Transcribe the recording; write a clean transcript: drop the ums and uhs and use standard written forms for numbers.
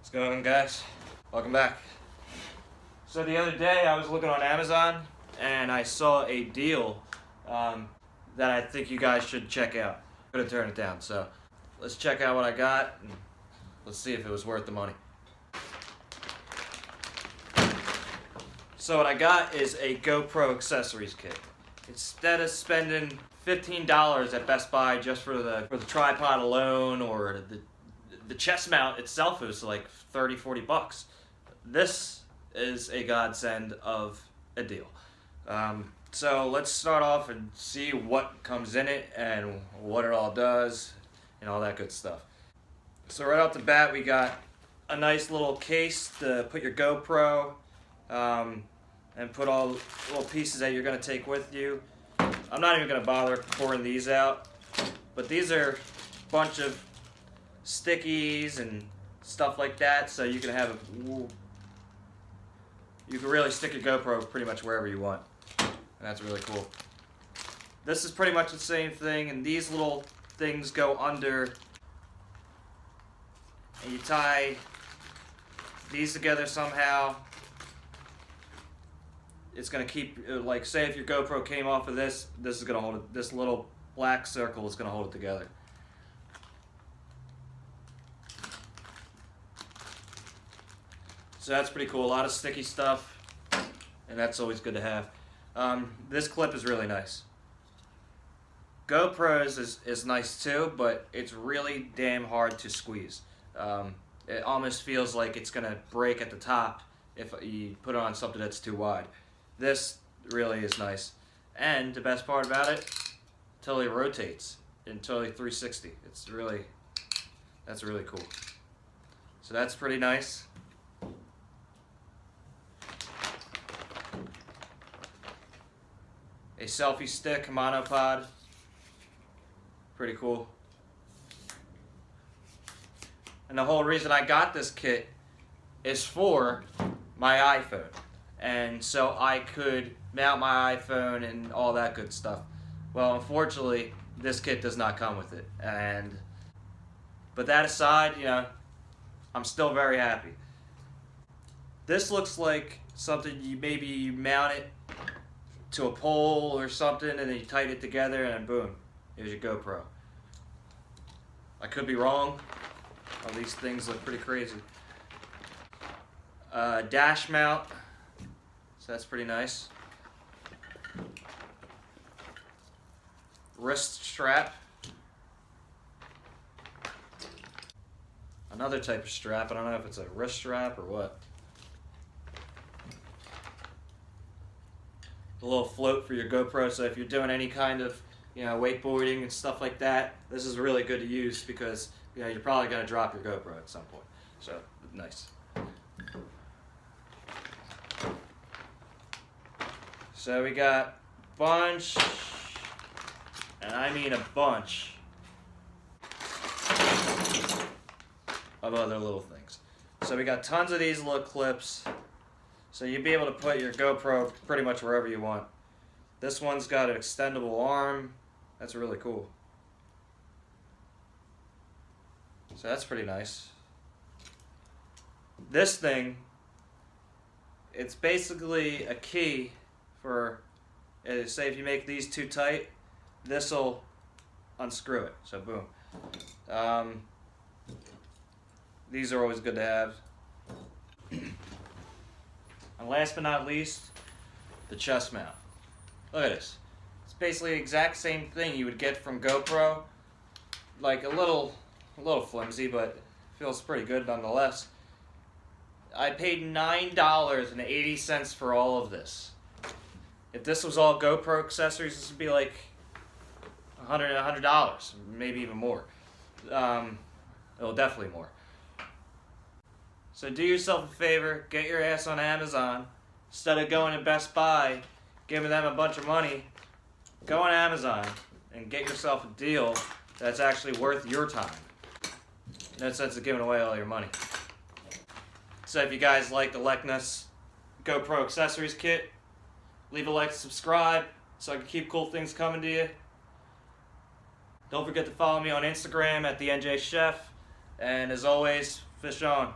What's going on, guys? Welcome back. So the other day I was looking on Amazon and I saw a deal that I think you guys should check out. I'm gonna turn it down, so let's check out what I got and let's see if it was worth the money. So what I got is a GoPro Accessories kit. Instead of spending $15 at Best Buy just for the tripod alone or the chest mount itself, it was like 30-40 bucks. This is a godsend of a deal. So let's start off and see what comes in it and what it all does and all that good stuff. So right off the bat, we got a nice little case to put your GoPro and put all the little pieces that you're going to take with you. I'm not even going to bother pouring these out, but these are a bunch of stickies and stuff like that, so you can have you can really stick your GoPro pretty much wherever you want, and that's really cool. This is pretty much the same thing, and these little things go under, and you tie these together somehow. It's gonna keep, like, say if your GoPro came off of this is gonna hold it. This little black circle is gonna hold it together. So that's pretty cool. A lot of sticky stuff, and that's always good to have. This clip is really nice. GoPros is nice too, but it's really damn hard to squeeze. It almost feels like it's gonna break at the top if you put it on something that's too wide. This really is nice, and the best part about it, totally rotates in totally 360. That's really cool. So that's pretty nice. A selfie stick monopod, pretty cool. And the whole reason I got this kit is for my iPhone, and so I could mount my iPhone and all that good stuff. Well, unfortunately, this kit does not come with it, but that aside, you know, I'm still very happy. This looks like something maybe you mount it to a pole or something, and then you tighten it together, and boom, here's your GoPro. I could be wrong. All these things look pretty crazy. Dash mount, so that's pretty nice. Wrist strap. Another type of strap. I don't know if it's a wrist strap or what. A little float for your GoPro, so if you're doing any kind of, you know, wakeboarding and stuff like that, this is really good to use because, you know, you're probably going to drop your GoPro at some point. So, nice. So we got a bunch, and I mean a bunch, of other little things. So we got tons of these little clips, so you'll be able to put your GoPro pretty much wherever you want. This one's got an extendable arm. That's really cool. So that's pretty nice. This thing, it's basically a key for, say if you make these too tight, this will unscrew it. So boom. These are always good to have. And last but not least, the chest mount. Look at this. It's basically the exact same thing you would get from GoPro. Like a little flimsy, but feels pretty good nonetheless. I paid $9.80 for all of this. If this was all GoPro accessories, this would be like $100, maybe even more. Well, definitely more. So do yourself a favor, get your ass on Amazon. Instead of going to Best Buy, giving them a bunch of money, go on Amazon and get yourself a deal that's actually worth your time. No sense of giving away all your money. So if you guys like the Leknes GoPro Accessories kit, leave a like, subscribe, so I can keep cool things coming to you. Don't forget to follow me on Instagram at the NJ Chef. And as always, fish on.